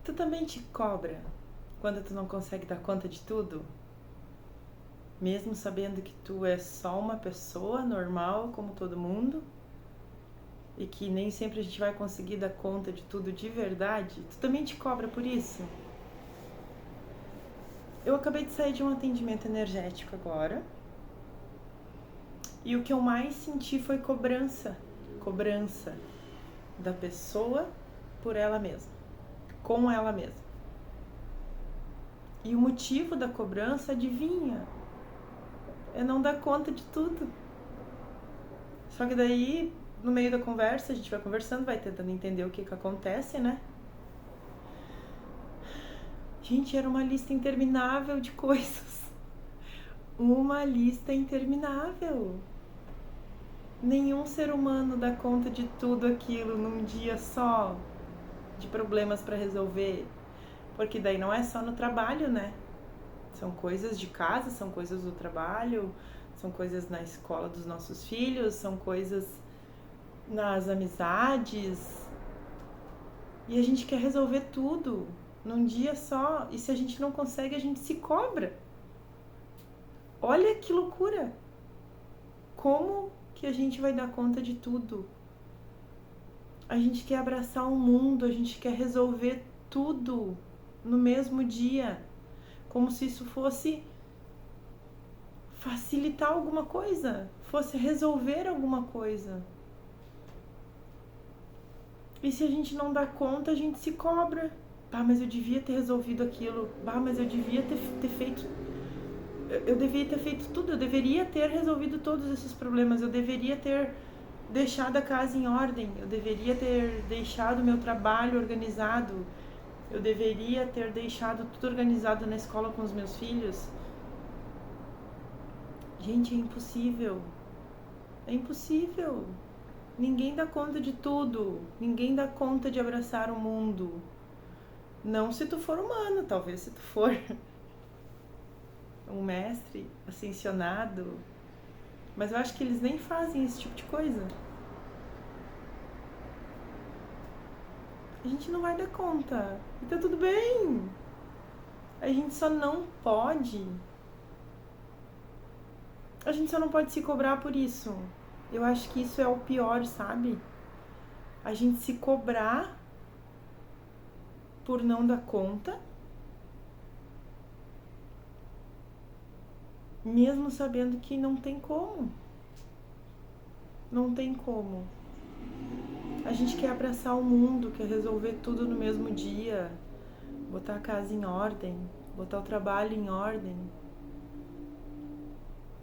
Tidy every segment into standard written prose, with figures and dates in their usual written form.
Tu também te cobra quando tu não consegue dar conta de tudo? Mesmo sabendo que tu é só uma pessoa normal como todo mundo? E que nem sempre a gente vai conseguir dar conta de tudo de verdade? Tu também te cobra por isso? Eu acabei de sair de um atendimento energético agora. E o que eu mais senti foi cobrança. Cobrança da pessoa por ela mesma, com ela mesma. E o motivo da cobrança, adivinha? É não dar conta de tudo. Só que daí, no meio da conversa, a gente vai conversando, vai tentando entender o que acontece, né? Gente, era uma lista interminável de coisas. Uma lista interminável. Nenhum ser humano dá conta de tudo aquilo num dia só, de problemas para resolver. Porque daí não é só no trabalho, né? São coisas de casa, são coisas do trabalho, são coisas na escola dos nossos filhos, são coisas nas amizades. E a gente quer resolver tudo num dia só. E se a gente não consegue, a gente se cobra. Olha que loucura! Como que a gente vai dar conta de tudo? A gente quer abraçar o mundo, a gente quer resolver tudo no mesmo dia. Como se isso fosse facilitar alguma coisa, fosse resolver alguma coisa. E se a gente não dá conta, a gente se cobra. Bah, mas eu devia ter resolvido aquilo. Bah, mas eu devia ter feito. Eu deveria ter feito tudo. Eu deveria ter resolvido todos esses problemas. Eu deveria ter deixado a casa em ordem. Eu deveria ter deixado o meu trabalho organizado. Eu deveria ter deixado tudo organizado na escola com os meus filhos. Gente, é impossível. É impossível. Ninguém dá conta de tudo. Ninguém dá conta de abraçar o mundo. Não se tu for humano, talvez se tu for um mestre ascensionado. Mas eu acho que eles nem fazem esse tipo de coisa. A gente não vai dar conta. E tá tudo bem. A gente só não pode. A gente só não pode se cobrar por isso. Eu acho que isso é o pior, sabe? A gente se cobrar por não dar conta, mesmo sabendo que não tem como. Não tem como. A gente quer abraçar o mundo, quer resolver tudo no mesmo dia, botar a casa em ordem, botar o trabalho em ordem.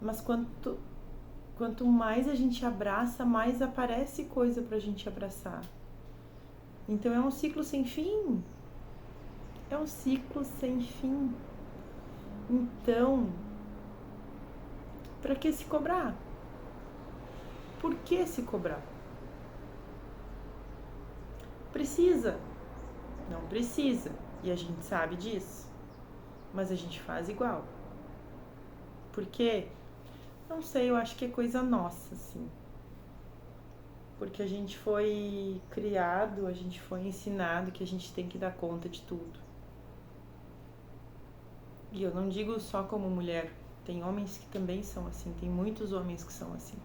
Mas quanto mais a gente abraça, mais aparece coisa pra gente abraçar. Então é um ciclo sem fim. É um ciclo sem fim. Então, pra que se cobrar? Por que se cobrar? Precisa? Não precisa. E a gente sabe disso. Mas a gente faz igual. Por quê? Não sei, eu acho que é coisa nossa, assim. Porque a gente foi criado, a gente foi ensinado que a gente tem que dar conta de tudo. E eu não digo só como mulher. Tem homens que também são assim, tem muitos homens que são assim.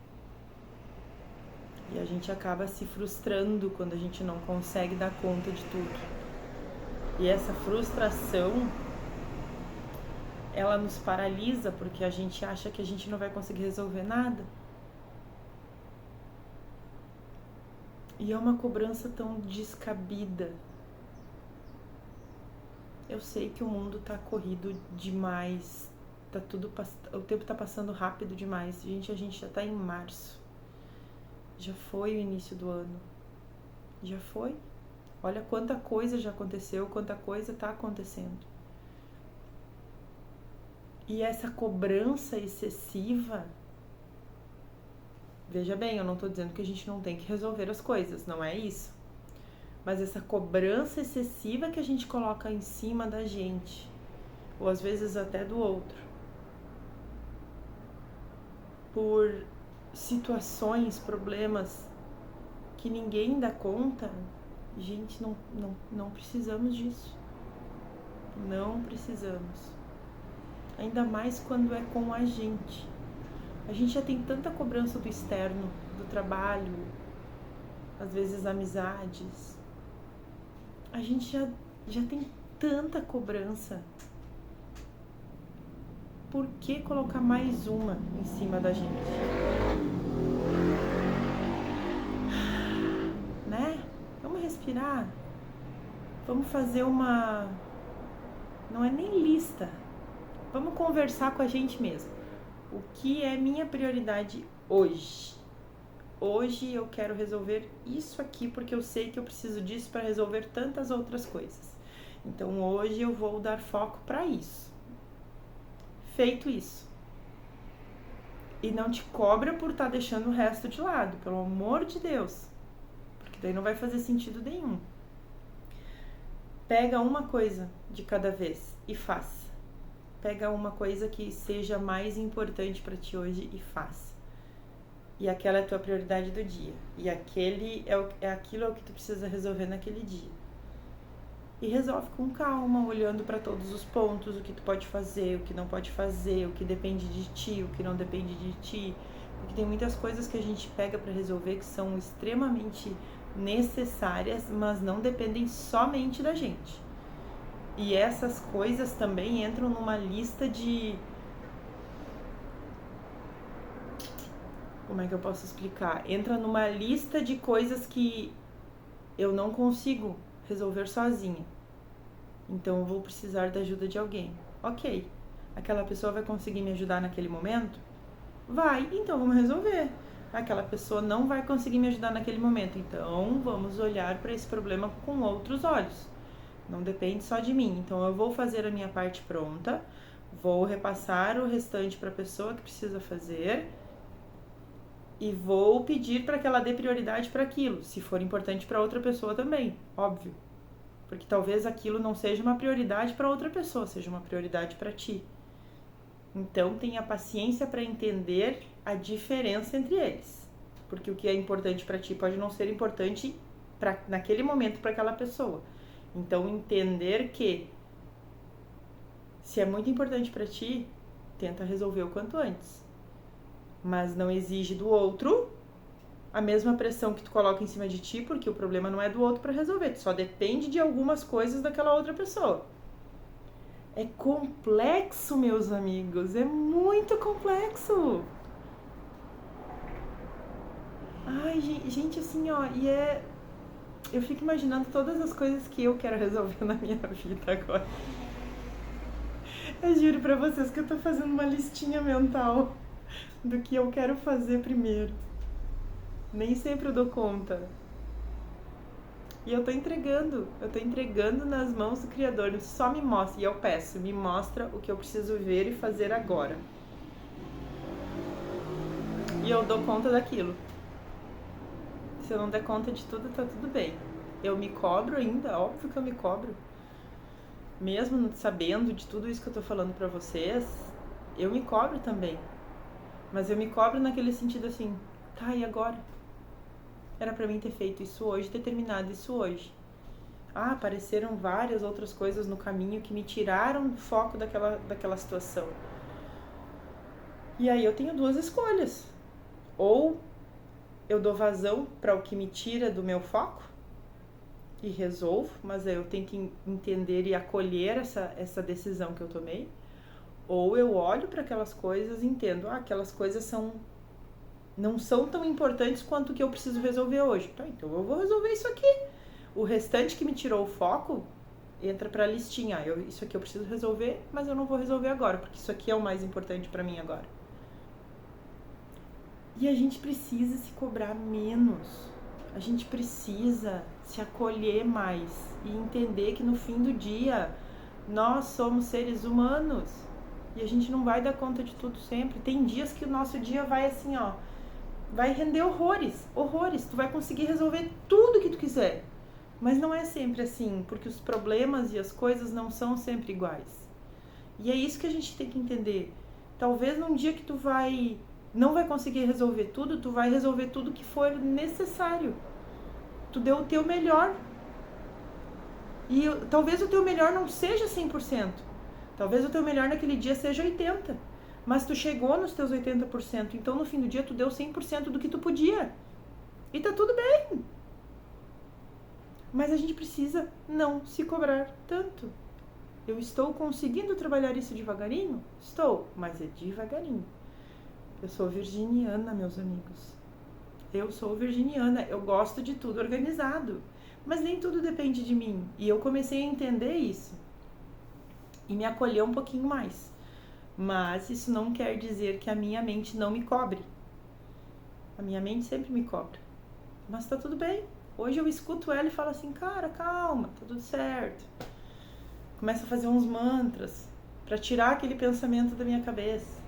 E a gente acaba se frustrando quando a gente não consegue dar conta de tudo. E essa frustração, ela nos paralisa porque a gente acha que a gente não vai conseguir resolver nada. E é uma cobrança tão descabida. Eu sei que o mundo tá corrido demais, o tempo tá passando rápido demais. Gente, a gente já tá em março. Já foi o início do ano. Já foi. Olha quanta coisa já aconteceu, quanta coisa tá acontecendo. E essa cobrança excessiva, veja bem, eu não tô dizendo que a gente não tem que resolver as coisas, não é isso. Mas essa cobrança excessiva que a gente coloca em cima da gente, ou às vezes até do outro, por situações, problemas que ninguém dá conta, gente, não precisamos disso. Não precisamos. Ainda mais quando é com a gente. A gente já tem tanta cobrança do externo, do trabalho, às vezes amizades. A gente já tem tanta cobrança. Por que colocar mais uma em cima da gente? Né? Vamos respirar. Vamos fazer uma... Não é nem lista. Vamos conversar com a gente mesmo. O que é minha prioridade hoje? Hoje eu quero resolver isso aqui porque eu sei que eu preciso disso para resolver tantas outras coisas. Então hoje eu vou dar foco para isso. Feito isso. E não te cobra por estar deixando o resto de lado, pelo amor de Deus. Porque daí não vai fazer sentido nenhum. Pega uma coisa de cada vez e faça. Pega uma coisa que seja mais importante para ti hoje e faça. E aquela é a tua prioridade do dia. E aquilo que tu precisa resolver naquele dia. E resolve com calma, olhando para todos os pontos, o que tu pode fazer, o que não pode fazer, o que depende de ti, o que não depende de ti. Porque tem muitas coisas que a gente pega para resolver que são extremamente necessárias, mas não dependem somente da gente. E essas coisas também entram numa lista de... Como é que eu posso explicar? Entra numa lista de coisas que eu não consigo resolver sozinha. Então eu vou precisar da ajuda de alguém. Ok, aquela pessoa vai conseguir me ajudar naquele momento? Vai, então vamos resolver. Aquela pessoa não vai conseguir me ajudar naquele momento, então vamos olhar para esse problema com outros olhos. Não depende só de mim. Então eu vou fazer a minha parte pronta, vou repassar o restante para a pessoa que precisa fazer e vou pedir para que ela dê prioridade para aquilo, se for importante para outra pessoa também, óbvio. Porque talvez aquilo não seja uma prioridade para outra pessoa, seja uma prioridade para ti. Então tenha paciência para entender a diferença entre eles. Porque o que é importante para ti pode não ser importante naquele momento para aquela pessoa. Então entender que se é muito importante para ti, tenta resolver o quanto antes. Mas não exige do outro a mesma pressão que tu coloca em cima de ti, porque o problema não é do outro para resolver, tu só depende de algumas coisas daquela outra pessoa. É complexo, meus amigos, é muito complexo. Ai, gente, assim, ó, eu fico imaginando todas as coisas que eu quero resolver na minha vida agora. Eu juro pra vocês que eu tô fazendo uma listinha mental do que eu quero fazer primeiro. Nem sempre eu dou conta. E eu tô entregando nas mãos do Criador. Ele só me mostra, e eu peço, me mostra o que eu preciso ver e fazer agora. E eu dou conta daquilo. Se eu não der conta de tudo, tá tudo bem. Eu me cobro ainda, óbvio que eu me cobro. Mesmo sabendo de tudo isso que eu tô falando pra vocês, eu me cobro também. Mas eu me cobro naquele sentido assim, tá, e agora? Era pra mim ter feito isso hoje, ter terminado isso hoje. Ah, apareceram várias outras coisas no caminho que me tiraram do foco daquela situação. E aí eu tenho duas escolhas. Ou eu dou vazão para o que me tira do meu foco e resolvo, mas aí eu tenho que entender e acolher essa decisão que eu tomei. Ou eu olho para aquelas coisas e entendo, aquelas coisas não são tão importantes quanto o que eu preciso resolver hoje. Tá, então eu vou resolver isso aqui. O restante que me tirou o foco entra pra listinha. Isso aqui eu preciso resolver, mas eu não vou resolver agora, porque isso aqui é o mais importante pra mim agora. E a gente precisa se cobrar menos. A gente precisa se acolher mais e entender que no fim do dia nós somos seres humanos e a gente não vai dar conta de tudo sempre. Tem dias que o nosso dia vai assim, ó, vai render horrores. Tu vai conseguir resolver tudo que tu quiser. Mas não é sempre assim, porque os problemas e as coisas não são sempre iguais. E é isso que a gente tem que entender. Talvez num dia que tu não vai conseguir resolver tudo, tu vai resolver tudo que for necessário. Tu deu o teu melhor. E talvez o teu melhor não seja 100%. Talvez o teu melhor naquele dia seja 80%. Mas tu chegou nos teus 80%. Então no fim do dia tu deu 100% do que tu podia. E tá tudo bem. Mas a gente precisa não se cobrar tanto. Eu estou conseguindo trabalhar isso devagarinho? Estou, mas é devagarinho. Eu sou virginiana, meus amigos. Eu sou virginiana, eu gosto de tudo organizado. Mas nem tudo depende de mim. E eu comecei a entender isso. E me acolher um pouquinho mais. Mas isso não quer dizer que a minha mente não me cobre. A minha mente sempre me cobra. Mas tá tudo bem. Hoje eu escuto ela e falo assim, cara, calma, tá tudo certo. Começo a fazer uns mantras pra tirar aquele pensamento da minha cabeça.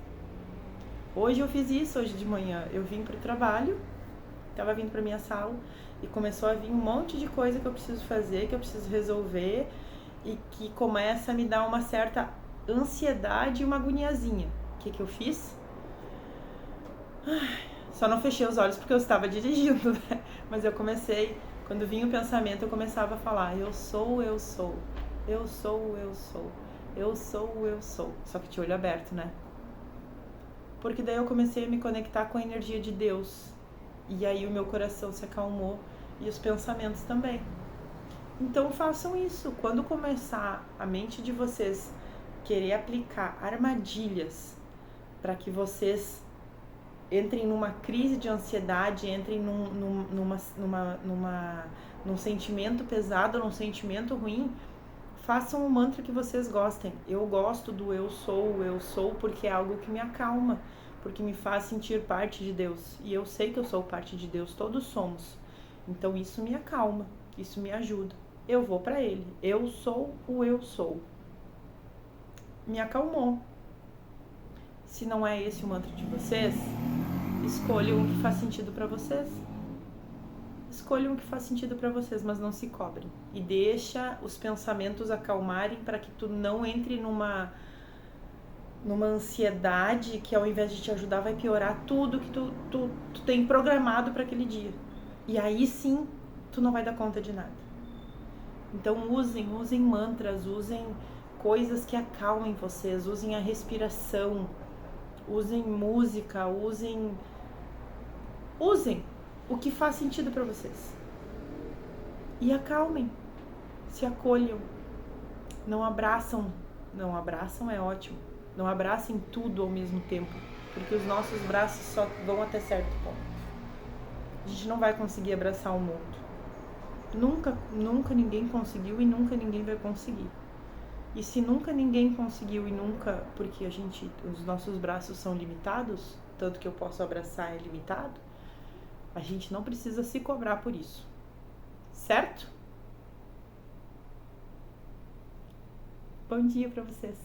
Hoje eu fiz isso, hoje de manhã. Eu vim pro trabalho, tava vindo pra minha sala e começou a vir um monte de coisa que eu preciso fazer, que eu preciso resolver e que começa a me dar uma certa ansiedade e uma agoniazinha. O que eu fiz? Só não fechei os olhos porque eu estava dirigindo, né? Mas eu comecei, quando vinha o pensamento, eu começava a falar, eu sou, eu sou, eu sou, eu sou, eu sou, eu sou. Só que de olho aberto, né? Porque daí eu comecei a me conectar com a energia de Deus. E aí o meu coração se acalmou e os pensamentos também. Então façam isso. Quando começar a mente de vocês querer aplicar armadilhas para que vocês entrem numa crise de ansiedade, entrem num sentimento pesado, num sentimento ruim, façam um mantra que vocês gostem. Eu gosto do eu sou, porque é algo que me acalma, porque me faz sentir parte de Deus. E eu sei que eu sou parte de Deus, todos somos. Então isso me acalma, isso me ajuda. Eu vou para Ele. Eu sou o eu sou. Me acalmou. Se não é esse o mantra de vocês, escolham o que faz sentido para vocês. Escolham o que faz sentido para vocês, mas não se cobrem. E deixa os pensamentos acalmarem para que tu não entre numa ansiedade que ao invés de te ajudar vai piorar tudo que tu tem programado para aquele dia. E aí sim, tu não vai dar conta de nada. Então usem mantras, usem coisas que acalmem vocês, usem a respiração, usem música, usem o que faz sentido para vocês. E acalmem, se acolham. Não abraçam é ótimo. Não abracem tudo ao mesmo tempo, porque os nossos braços só vão até certo ponto. A gente não vai conseguir abraçar o mundo. Nunca ninguém conseguiu e nunca ninguém vai conseguir. E se nunca ninguém conseguiu e nunca, porque os nossos braços são limitados, tanto que eu posso abraçar é limitado, a gente não precisa se cobrar por isso. Certo? Bom dia para vocês.